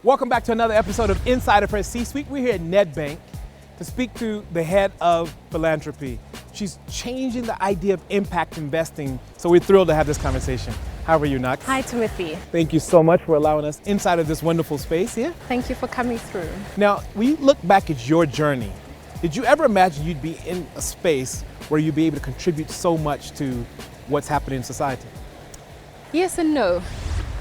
Welcome back to another episode of Insider Press C-Suite. We're here at Nedbank to speak to the head of Philanthropy. She's changing the idea of impact investing, so we're thrilled to have this conversation. How are you, Nox? Hi, Timothy. Thank you so much for allowing us inside of this wonderful space here. Thank you for coming through. Now, when you look back at your journey, did you ever imagine you'd be in a space where you'd be able to contribute so much to what's happening in society? Yes and no.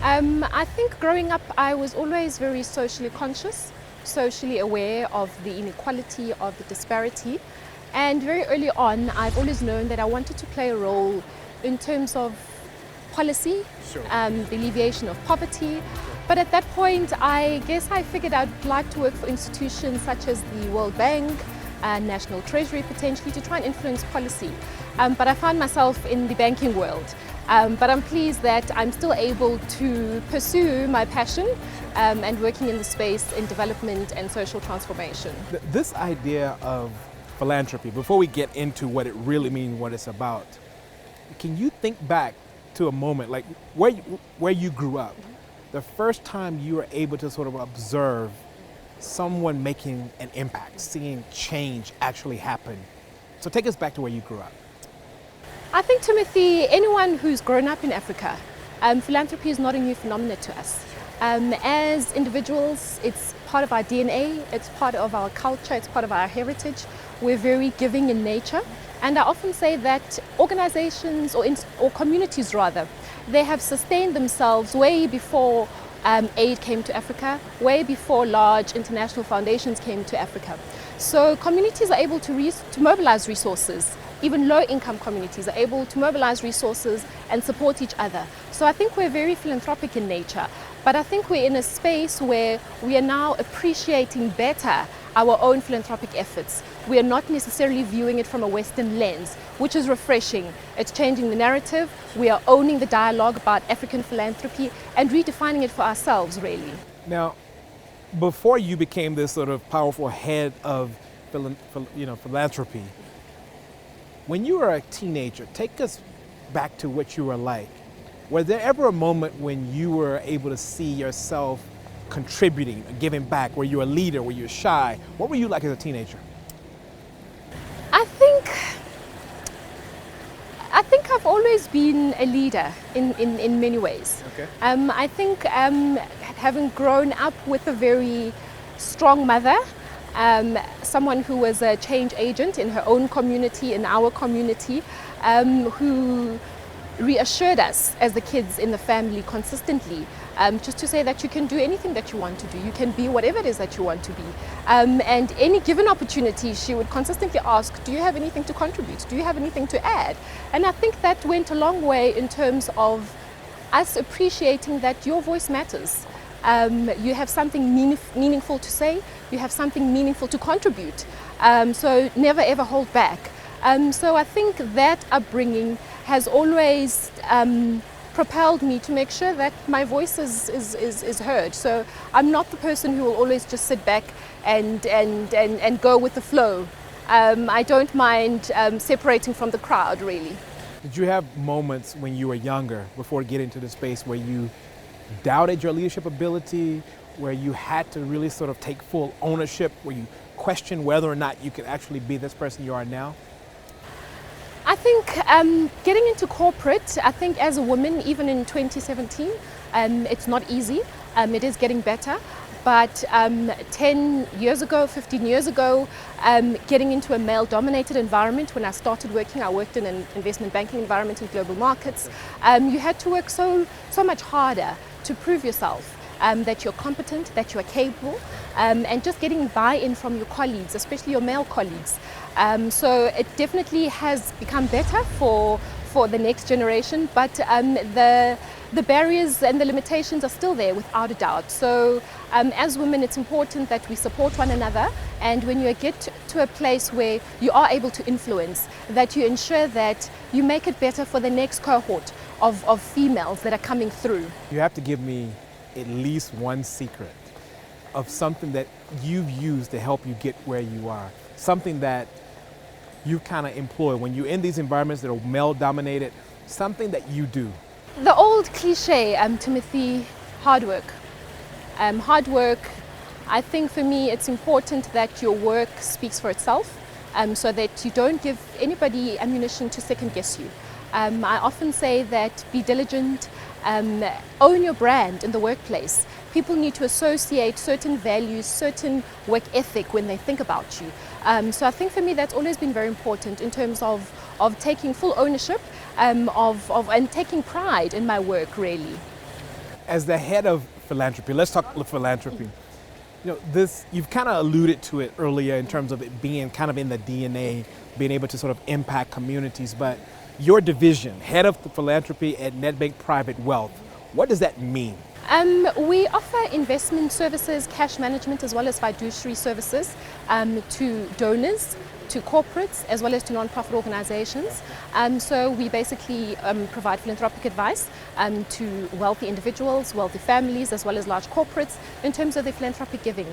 I think growing up, I was always very socially conscious, socially aware of the inequality, of the disparity. And very early on, I've always known that I wanted to play a role in terms of policy, the alleviation of poverty. But at that point, I guess I figured I'd like to work for institutions such as the World Bank, National Treasury potentially, to try and influence policy. But I found myself in the banking world. But I'm pleased that I'm still able to pursue my passion and working in the space in development and social transformation. This idea of philanthropy, before we get into what it really means, what it's about, can you think back to a moment like where you grew up, the first time you were able to sort of observe someone making an impact, seeing change actually happen? So take us back to where you grew up. I think, Timothy, anyone who's grown up in Africa, philanthropy is not a new phenomenon to us. As individuals, it's part of our DNA, it's part of our culture, it's part of our heritage. We're very giving in nature. And I often say that organizations or communities rather, they have sustained themselves way before aid came to Africa, way before large international foundations came to Africa. So communities are able to mobilize resources. Even low-income communities are able to mobilize resources and support each other. So I think we're very philanthropic in nature, but I think we're in a space where we are now appreciating better our own philanthropic efforts. We are not necessarily viewing it from a Western lens, which is refreshing. It's changing the narrative. We are owning the dialogue about African philanthropy and redefining it for ourselves, really. Now, before you became this sort of powerful head of philanthropy, when you were a teenager, take us back to what you were like. Was there ever a moment when you were able to see yourself contributing, giving back? Were you a leader? Were you shy? What were you like as a teenager? I think I've always been a leader in many ways. Okay. I think having grown up with a very strong mother, someone who was a change agent in her own community, in our community, who reassured us as the kids in the family consistently, just to say that you can do anything that you want to do. You can be whatever it is that you want to be. And any given opportunity, she would consistently ask, do you have anything to contribute? Do you have anything to add? And I think that went a long way in terms of us appreciating that your voice matters. You have something meaningful to say, you have something meaningful to contribute. So never ever hold back. So I think that upbringing has always propelled me to make sure that my voice is heard. So I'm not the person who will always just sit back and go with the flow. I don't mind separating from the crowd, really. Did you have moments when you were younger, before getting into the space, where you doubted your leadership ability, where you had to really sort of take full ownership, where you questioned whether or not you could actually be this person you are now? I think getting into corporate, I think as a woman, even in 2017, it's not easy. It is getting better. But 10 years ago, 15 years ago, getting into a male-dominated environment, when I started working, I worked in an investment banking environment in global markets. You had to work so much harder to prove yourself, that you're competent, that you're capable, and just getting buy-in from your colleagues, especially your male colleagues. So it definitely has become better for the next generation, but the barriers and the limitations are still there without a doubt. So as women, it's important that we support one another, and when you get to a place where you are able to influence, that you ensure that you make it better for the next cohort of females that are coming through. You have to give me at least one secret of something that you've used to help you get where you are, something that you kind of employ when you're in these environments that are male-dominated, something that you do. The old cliche, Timothy, hard work. Hard work, I think for me it's important that your work speaks for itself, so that you don't give anybody ammunition to second guess you. I often say that be diligent, own your brand in the workplace. People need to associate certain values, certain work ethic when they think about you. So I think for me that's always been very important in terms of taking full ownership and taking pride in my work, really. As the head of philanthropy, let's talk philanthropy. You've kind of alluded to it earlier in terms of it being kind of in the DNA, being able to sort of impact communities, but your division, head of philanthropy at Nedbank Private Wealth, what does that mean? We offer investment services, cash management, as well as fiduciary services to donors, to corporates, as well as to non-profit organizations. So we basically provide philanthropic advice to wealthy individuals, wealthy families, as well as large corporates in terms of their philanthropic giving,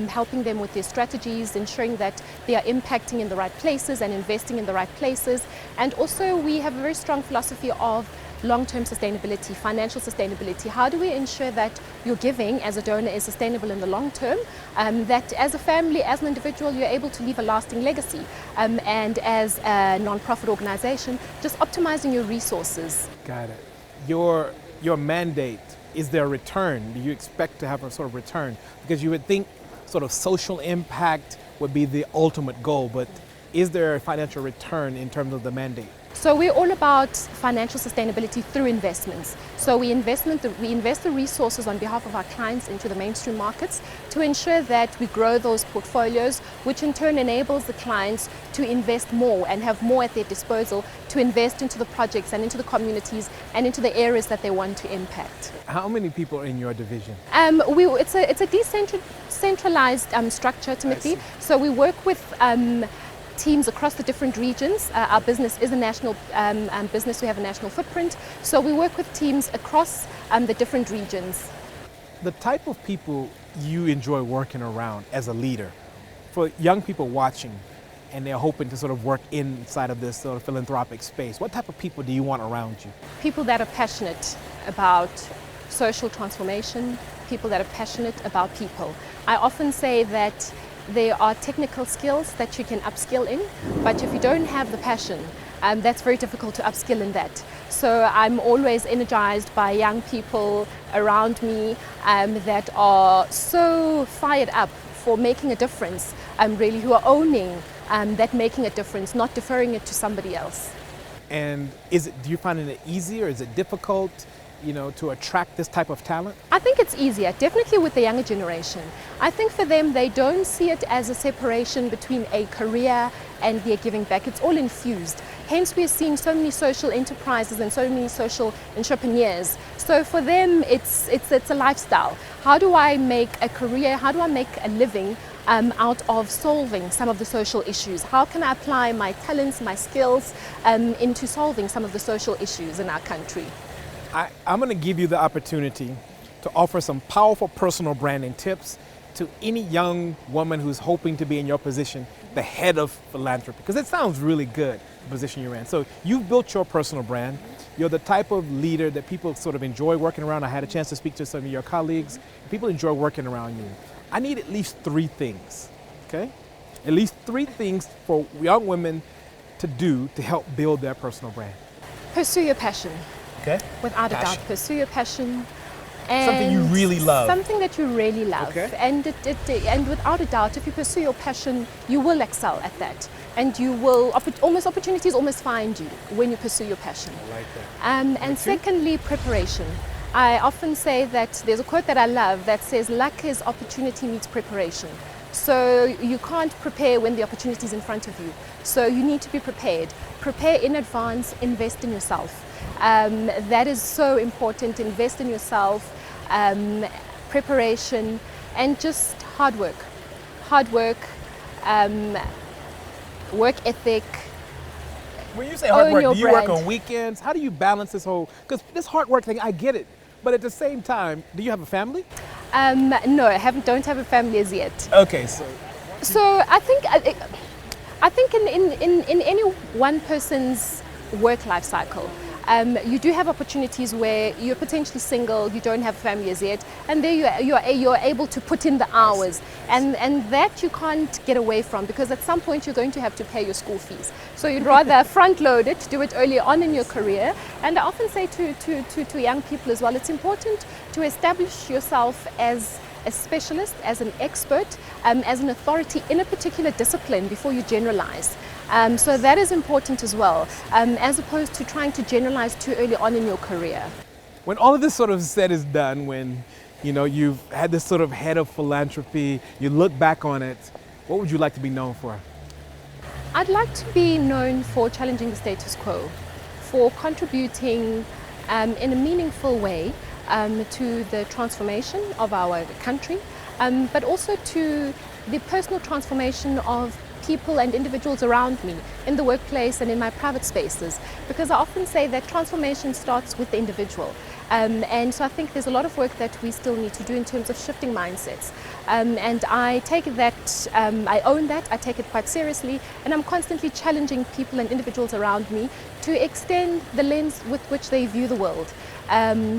helping them with their strategies, ensuring that they are impacting in the right places and investing in the right places. And also we have a very strong philosophy of long-term sustainability, financial sustainability. How do we ensure that your giving as a donor is sustainable in the long term, that as a family, as an individual, you're able to leave a lasting legacy, and as a non-profit organization, just optimizing your resources. Got it. Your mandate, is there a return? Do you expect to have a sort of return? Because you would think sort of social impact would be the ultimate goal, but is there a financial return in terms of the mandate? So we're all about financial sustainability through investments. So we invest the resources on behalf of our clients into the mainstream markets to ensure that we grow those portfolios, which in turn enables the clients to invest more and have more at their disposal to invest into the projects and into the communities and into the areas that they want to impact. How many people are in your division? It's a decentralized structure, Timothy. So we work with teams across the different regions. Our business is a national business. We have a national footprint. So we work with teams across the different regions. The type of people you enjoy working around as a leader, for young people watching and they're hoping to sort of work inside of this sort of philanthropic space, what type of people do you want around you? People that are passionate about social transformation, people that are passionate about people. I often say that there are technical skills that you can upskill in, but if you don't have the passion, that's very difficult to upskill in that. So I'm always energized by young people around me that are so fired up for making a difference, really, who are owning that making a difference, not deferring it to somebody else. And do you find it easier? Is it difficult, to attract this type of talent? I think it's easier, definitely with the younger generation. I think for them, they don't see it as a separation between a career and their giving back. It's all infused. Hence, we're seeing so many social enterprises and so many social entrepreneurs. So for them, it's a lifestyle. How do I make a career? How do I make a living out of solving some of the social issues? How can I apply my talents, my skills into solving some of the social issues in our country? I'm going to give you the opportunity to offer some powerful personal branding tips to any young woman who's hoping to be in your position, the head of philanthropy, because it sounds really good, the position you're in. So you've built your personal brand. You're the type of leader that people sort of enjoy working around. I had a chance to speak to some of your colleagues. People enjoy working around you. I need at least 3 things, okay? At least 3 things for young women to do to help build their personal brand. Pursue your passion. Okay. Without a doubt, pursue your passion. And something you really love. Something that you really love. Okay. And without a doubt, if you pursue your passion, you will excel at that. And you will, opportunities almost find you when you pursue your passion. I like that. And secondly, preparation. I often say that there's a quote that I love that says, luck is opportunity meets preparation. So you can't prepare when the opportunity is in front of you. So you need to be prepared. Prepare in advance, invest in yourself. That is so important. Invest in yourself, preparation, and just hard work. Work ethic. When you say hard work, do you work brand. on weekends? How do you balance this whole, because this hard work thing, I get it. But at the same time, do you have a family? No, don't have a family as yet. Okay, So I think in any one person's work life cycle, you do have opportunities where you're potentially single, you don't have family as yet, and there you're able to put in the hours, and that you can't get away from, because at some point you're going to have to pay your school fees. So you'd rather front load it, do it early on in your career. And I often say to young people as well, it's important to establish yourself as a specialist, as an expert, as an authority in a particular discipline before you generalize. So that is important as well, as opposed to trying to generalize too early on in your career. When all of this sort of said is done, when you've had this sort of head of philanthropy, you look back on it, what would you like to be known for? I'd like to be known for challenging the status quo, for contributing in a meaningful way to the transformation of our country, but also to the personal transformation of people and individuals around me in the workplace and in my private spaces, because I often say that transformation starts with the individual. And so I think there's a lot of work that we still need to do in terms of shifting mindsets. And I take that, I own that, I take it quite seriously, and I'm constantly challenging people and individuals around me to extend the lens with which they view the world.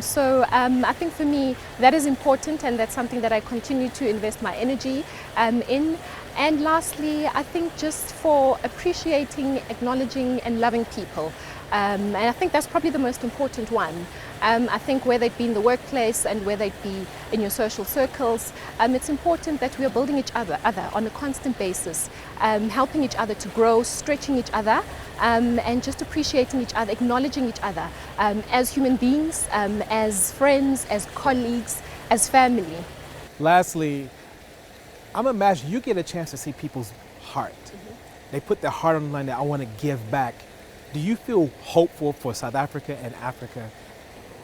So I think for me that is important, and that's something that I continue to invest my energy in. And lastly, I think just for appreciating, acknowledging and loving people. And I think that's probably the most important one. I think whether it be in the workplace and whether it be in your social circles, it's important that we are building each other on a constant basis, helping each other to grow, stretching each other, and just appreciating each other, acknowledging each other as human beings, as friends, as colleagues, as family. Lastly, I'm imagining you get a chance to see people's heart. They put their heart on the line that I want to give back. Do you feel hopeful for South Africa and Africa?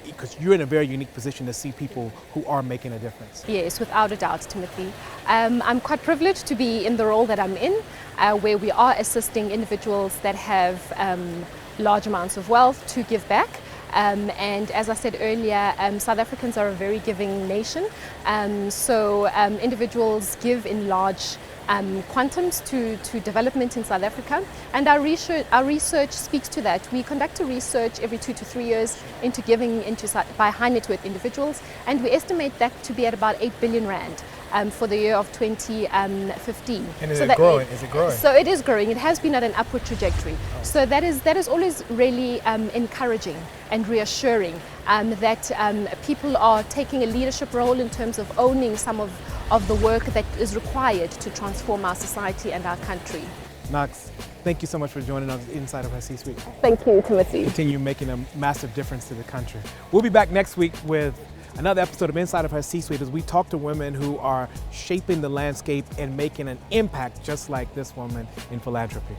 Because you're in a very unique position to see people who are making a difference. Yes, without a doubt, Timothy. I'm quite privileged to be in the role that I'm in, where we are assisting individuals that have large amounts of wealth to give back. And as I said earlier, South Africans are a very giving nation. So individuals give in large quantums to development in South Africa, and our research speaks to that. We conduct a research every 2 to 3 years into giving by high net worth individuals, and we estimate that to be at about 8 billion rand for the year of 2015. And is it growing? So it is growing. It has been at an upward trajectory. Oh. So that is always really encouraging and reassuring that people are taking a leadership role in terms of owning some of the work that is required to transform our society and our country. Nox, thank you so much for joining us inside of our C-Suite. Thank you, Timothy. Continue making a massive difference to the country. We'll be back next week with another episode of Inside of Her C-Suite as we talk to women who are shaping the landscape and making an impact just like this woman in philanthropy.